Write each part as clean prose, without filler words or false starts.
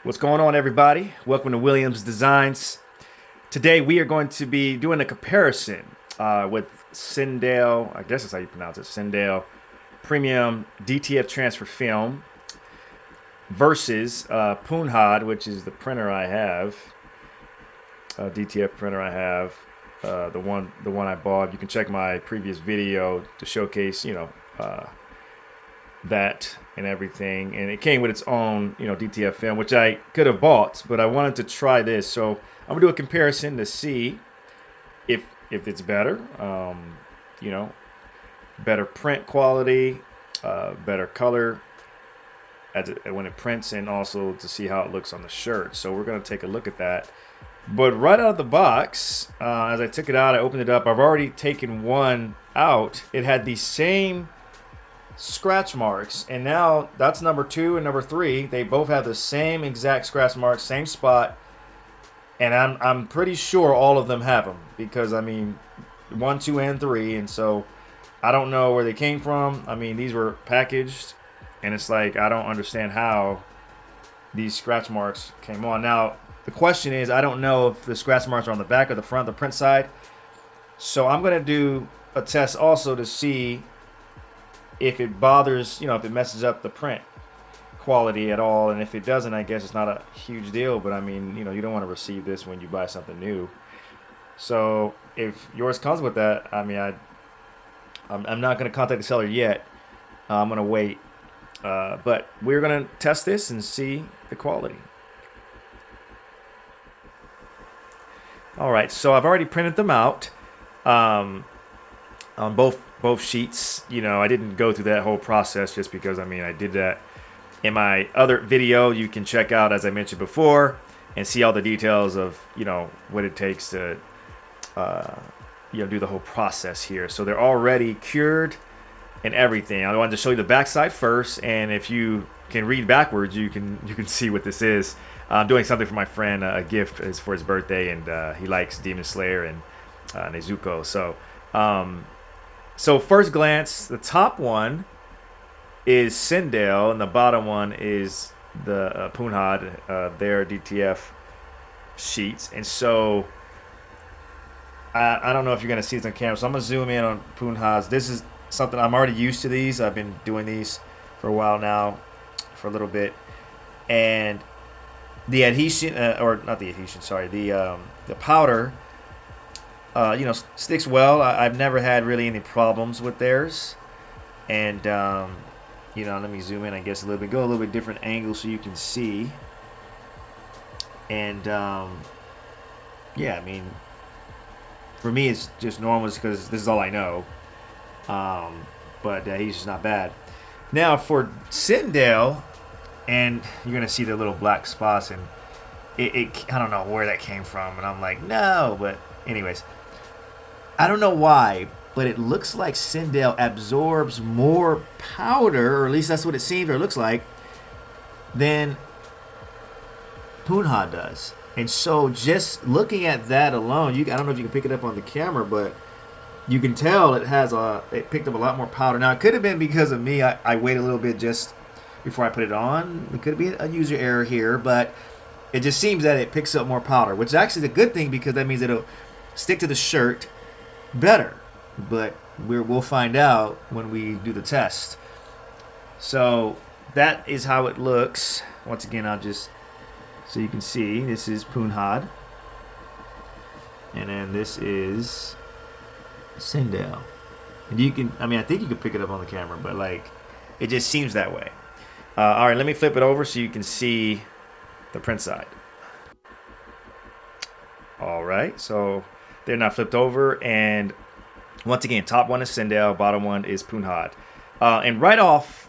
What's going on, everybody? Welcome to Williams Designs. Today we are going to be doing a comparison with CenDale, I guess that's how you pronounce it, CenDale Premium DTF Transfer Film versus Punehod, which is the printer I have, DTF printer I have, the one I bought. You can check my previous video to showcase, that and everything, and it came with its own DTF film, which I could have bought, but I wanted to try this, so I'm gonna do a comparison to see if it's better, better print quality, better color when it prints, and also to see how it looks on the shirt. So we're gonna take a look at that. But right out of the box, as I took it out, I opened it up. I've already taken one out. It had the same scratch marks, and now that's number 2 and number 3. They both have the same exact scratch marks, same spot, and I'm pretty sure all of them have them, because I mean 1, 2, and 3, and so I don't know where they came from. I mean, these were packaged, and it's like I don't understand how these scratch marks came on. Now the question is, I don't know if the scratch marks are on the back or the front, the print side, so I'm gonna do a test also to see if it bothers, if it messes up the print quality at all. And if it doesn't, I guess it's not a huge deal, but I mean, you don't want to receive this when you buy something new. So if yours comes with that, I mean, I'm not going to contact the seller yet. I'm going to wait, but we're going to test this and see the quality. All right, so I've already printed them out on both sheets. I didn't go through that whole process just because, I mean, I did that in my other video. You can check out, as I mentioned before, and see all the details of, what it takes to, do the whole process here. So they're already cured and everything. I wanted to show you the backside first, and if you can read backwards, you can see what this is. I'm doing something for my friend. A gift is for his birthday, and he likes Demon Slayer and Nezuko. So first glance, the top one is CenDale, and the bottom one is the Punehod, their DTF sheets. And so I don't know if you're going to see this on camera, so I'm going to zoom in on Punehod's. This is something I'm already used to these. I've been doing these for a while now, for a little bit. And the adhesion, or not the adhesion, sorry, the powder, sticks well. I've never had really any problems with theirs. And, let me zoom in, I guess, a little bit. Go a little bit different angle so you can see. And, yeah, I mean, for me, it's just normal because this is all I know. But he's just not bad. Now, for CenDale, and you're going to see the little black spots, and it I don't know where that came from. And I'm like, no, but anyways. I don't know why, but it looks like CenDale absorbs more powder, or at least that's what it seems or looks like, than Punehod does. And so just looking at that alone, I don't know if you can pick it up on the camera, but you can tell it picked up a lot more powder. Now, it could have been because of me. I wait a little bit just before I put it on. It could be a user error here, but it just seems that it picks up more powder, which is actually a good thing because that means it'll stick to the shirt better. But we'll find out when we do the test. So that is how it looks. Once again, so you can see, this is Punehod, and then this is CenDale. And I think you can pick it up on the camera, but like, it just seems that way. All right, let me flip it over so you can see the print side. All right, so they're not flipped over, and once again, top one is CenDale, bottom one is Punehod. And right off,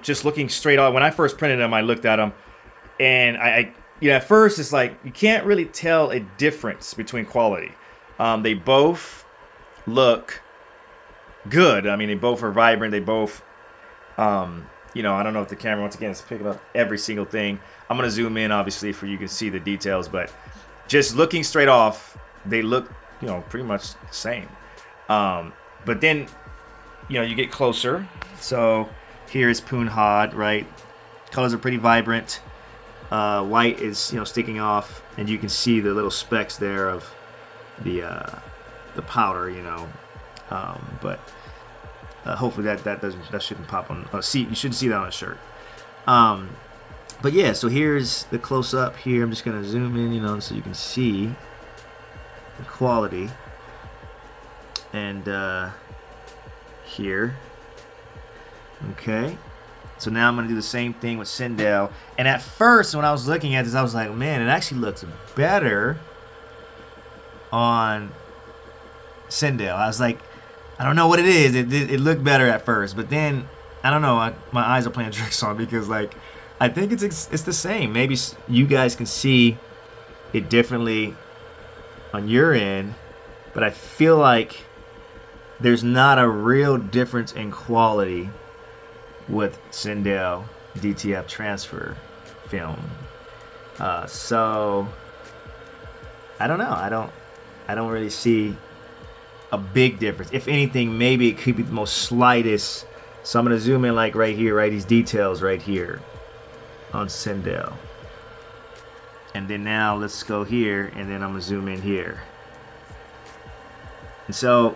just looking straight on, when I first printed them, I looked at them, and I at first it's like you can't really tell a difference between quality. They both look good. I mean, they both are vibrant. They both, I don't know if the camera, once again, is picking up every single thing. I'm going to zoom in, obviously, for you can see the details, but just looking straight off, they look, pretty much the same. But then, you get closer. So here's Punehod, right? Colors are pretty vibrant. white is sticking off, and you can see the little specks there of the powder, but hopefully that shouldn't pop on. You shouldn't see that on a shirt. But yeah, so here's the close up here. I'm just gonna zoom in, so you can see the quality. And here, okay. So now I'm gonna do the same thing with CenDale. And at first, when I was looking at this, I was like, man, it actually looks better on CenDale. I was like, I don't know what it is. It looked better at first, but then I don't know. My eyes are playing tricks on me because I think it's the same. Maybe you guys can see it differently on your end, but I feel like there's not a real difference in quality with CenDale DTF transfer film. So I don't know. I don't really see a big difference. If anything, maybe it could be the most slightest. So I'm gonna zoom in like right here, right? These details right here on CenDale. And then now let's go here, and then I'm gonna zoom in here. And so,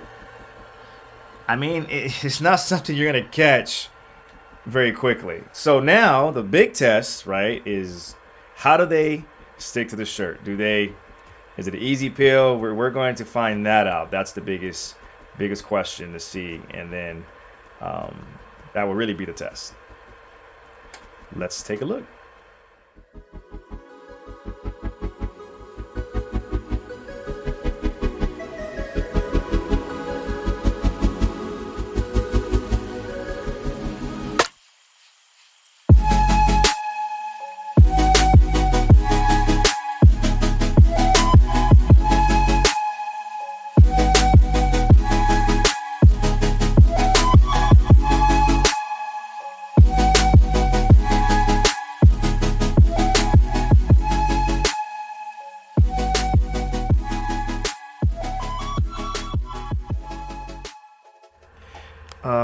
I mean, it's not something you're gonna catch very quickly. So now the big test, right, is how do they stick to the shirt? Is it an easy peel? We're going to find that out. That's the biggest question to see, and then that will really be the test. Let's take a look.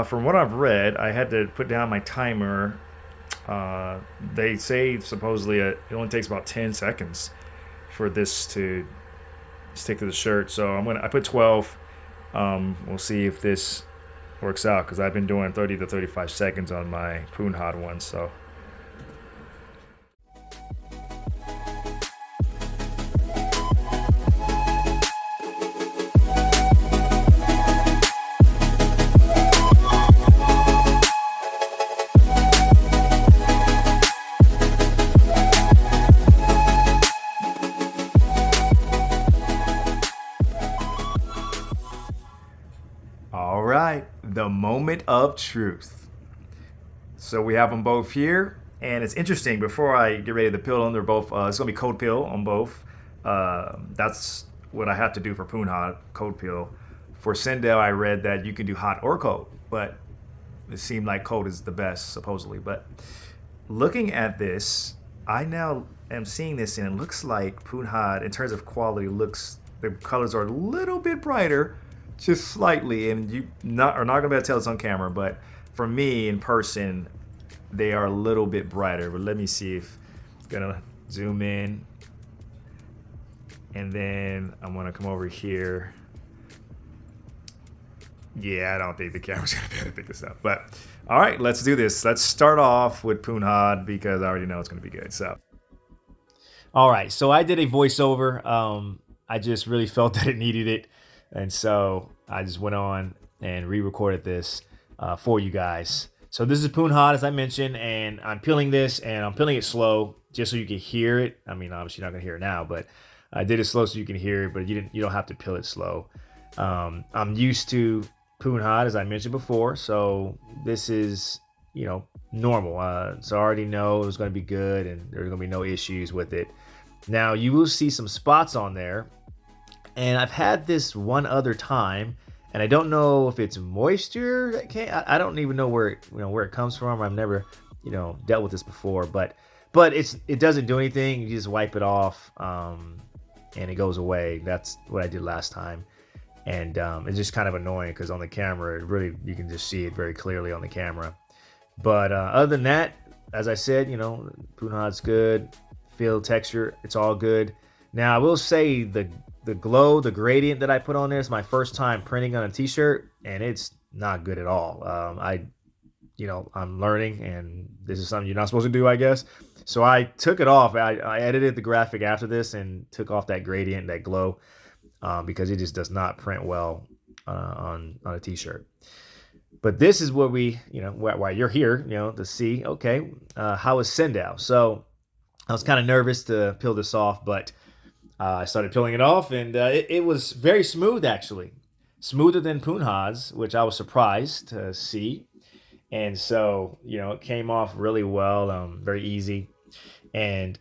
From what I've read, I had to put down my timer. They say supposedly it only takes about 10 seconds for this to stick to the shirt. So I put 12. We'll see if this works out, because I've been doing 30 to 35 seconds on my Punehod one. So. All right, the moment of truth. So we have them both here, and it's interesting. Before I get ready to peel them, they're both. It's gonna be cold peel on both. That's what I have to do for Punehod, cold peel. For CenDale, I read that you can do hot or cold, but it seemed like cold is the best, supposedly. But looking at this, I now am seeing this, and it looks like Punehod, in terms of quality, the colors are a little bit brighter. Just slightly, and you are not gonna be able to tell this on camera, but for me in person, they are a little bit brighter. But let me see if I'm gonna zoom in, and then I'm gonna come over here. Yeah, I don't think the camera's gonna be able to pick this up, but all right, let's do this. Let's start off with Punehod because I already know it's gonna be good. So, all right, so I did a voiceover. I just really felt that it needed it. And so I just went on and re-recorded this for you guys. So this is Punehod, as I mentioned, and I'm peeling this, and I'm peeling it slow just so you can hear it. I mean, obviously you're not gonna hear it now, but I did it slow so you can hear it, but you don't have to peel it slow. I'm used to Punehod, as I mentioned before, so this is, normal. So I already know it was gonna be good, and there's gonna be no issues with it. Now you will see some spots on there. And I've had this one other time, and I don't know if it's moisture that came. I don't even know where it comes from. I've never dealt with this before, but it doesn't do anything. You just wipe it off, and it goes away. That's what I did last time, and it's just kind of annoying because on the camera, you can just see it very clearly on the camera. But other than that, as I said, Punehod's good. feel, texture, it's all good. Now I will say the glow, the gradient that I put on there is my first time printing on a t-shirt, and it's not good at all. I'm learning, and this is something you're not supposed to do, I guess. So I took it off. I edited the graphic after this and took off that gradient, that glow, because it just does not print well on a t-shirt. But this is what why you're here, to see, okay, how is CenDale? So I was kind of nervous to peel this off, but I started peeling it off, and it was very smooth, actually. Smoother than Punehod's, which I was surprised to see. And so, it came off really well, very easy. And,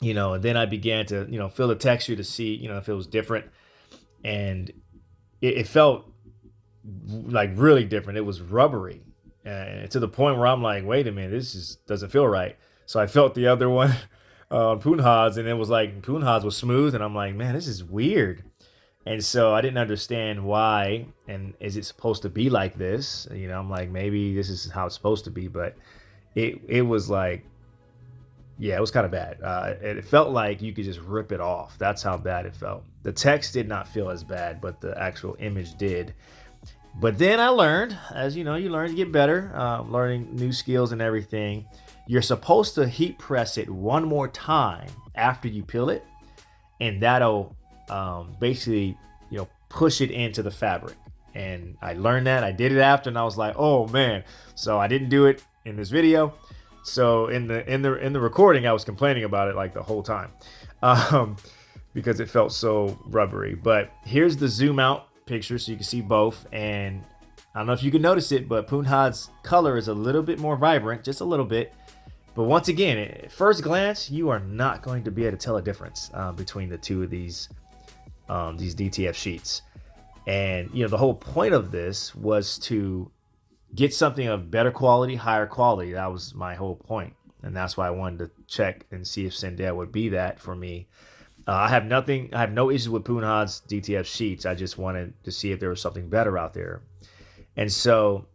then I began to, feel the texture to see, if it was different. And it felt like really different. It was rubbery, and to the point where I'm like, wait a minute, this just doesn't feel right. So I felt the other one on Punehod's, and it was like Punehod's was smooth, and I'm like, man, this is weird. And so I didn't understand why, and is it supposed to be like this? I'm like, maybe this is how it's supposed to be, but it was like, yeah, it was kind of bad. It felt like you could just rip it off. That's how bad it felt. The text did not feel as bad, but the actual image did. But then I learned, as you learn to get better, learning new skills and everything. You're supposed to heat press it one more time after you peel it, and that'll basically, push it into the fabric. And I learned that. I did it after, and I was like, oh man. So I didn't do it in this video. So in the recording, I was complaining about it like the whole time, because it felt so rubbery. But here's the zoom out picture so you can see both. And I don't know if you can notice it, but Punehod's color is a little bit more vibrant, just a little bit. But once again, at first glance, you are not going to be able to tell a difference between the two of these DTF sheets. And the whole point of this was to get something of better quality, higher quality. That was my whole point, and that's why I wanted to check and see if CenDale would be that for me. I have no issues with Punehod DTF sheets. I just wanted to see if there was something better out there. And so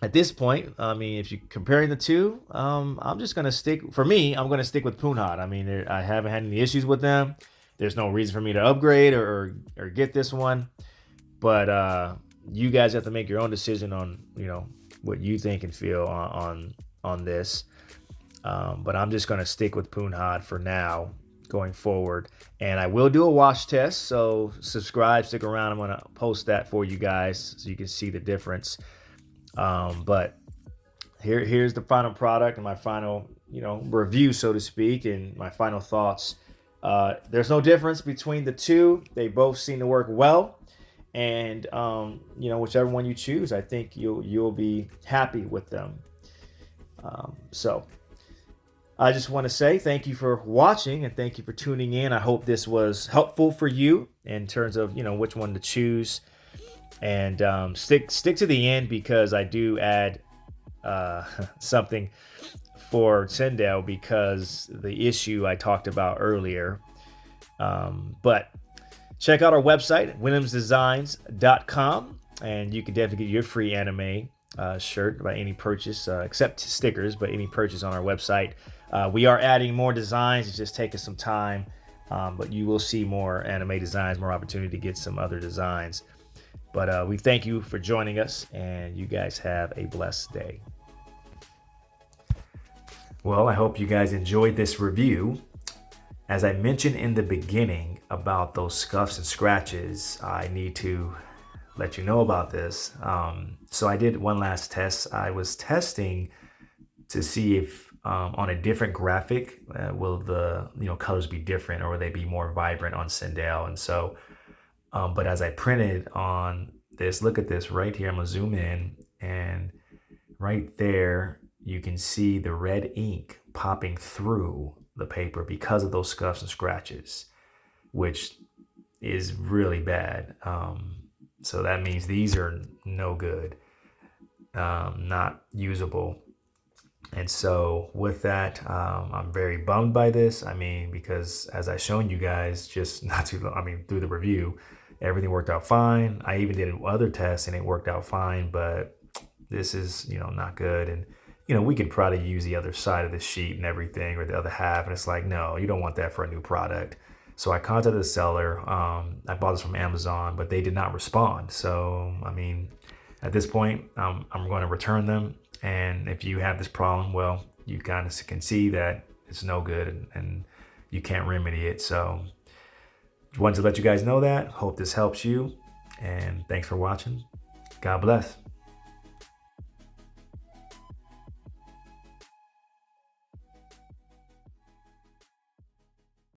at this point, I mean, if you're comparing the two, I'm just going to stick with Punehod. I mean, I haven't had any issues with them. There's no reason for me to upgrade or get this one. But you guys have to make your own decision on, what you think and feel on this. But I'm just going to stick with Punehod for now going forward. And I will do a wash test. So subscribe, stick around. I'm going to post that for you guys so you can see the difference. But here's the final product and my final, review, so to speak, and my final thoughts. There's no difference between the two. They both seem to work well. And, whichever one you choose, I think you'll be happy with them. So I just want to say thank you for watching and thank you for tuning in. I hope this was helpful for you in terms of, which one to choose. And stick to the end, because I do add something for CenDale because the issue I talked about earlier. But check out our website, WilliamsDesigns.com, and you can definitely get your free anime shirt by any purchase, except stickers, but any purchase on our website. We are adding more designs. It's just taking some time, but you will see more anime designs, more opportunity to get some other designs. But we thank you for joining us, and you guys have a blessed day. Well, I hope you guys enjoyed this review. As I mentioned in the beginning about those scuffs and scratches, I need to let you know about this. So I did one last test. I was testing to see if on a different graphic, will the colors be different, or will they be more vibrant on CenDale? And so, but as I printed on this, look at this right here. I'm gonna zoom in, and right there you can see the red ink popping through the paper because of those scuffs and scratches, which is really bad. So that means these are no good, not usable. And so with that, I'm very bummed by this. I mean, because as I shown you guys just not too long, through the review, everything worked out fine. I even did other tests and it worked out fine, but this is, not good. And you know, we could probably use the other side of the sheet and everything, or the other half. And it's like, no, you don't want that for a new product. So I contacted the seller. I bought this from Amazon, but they did not respond. So, I mean, at this point, I'm going to return them. And if you have this problem, well, you kind of can see that it's no good and you can't remedy it. So wanted to let you guys know that. Hope this helps you. And thanks for watching. God bless.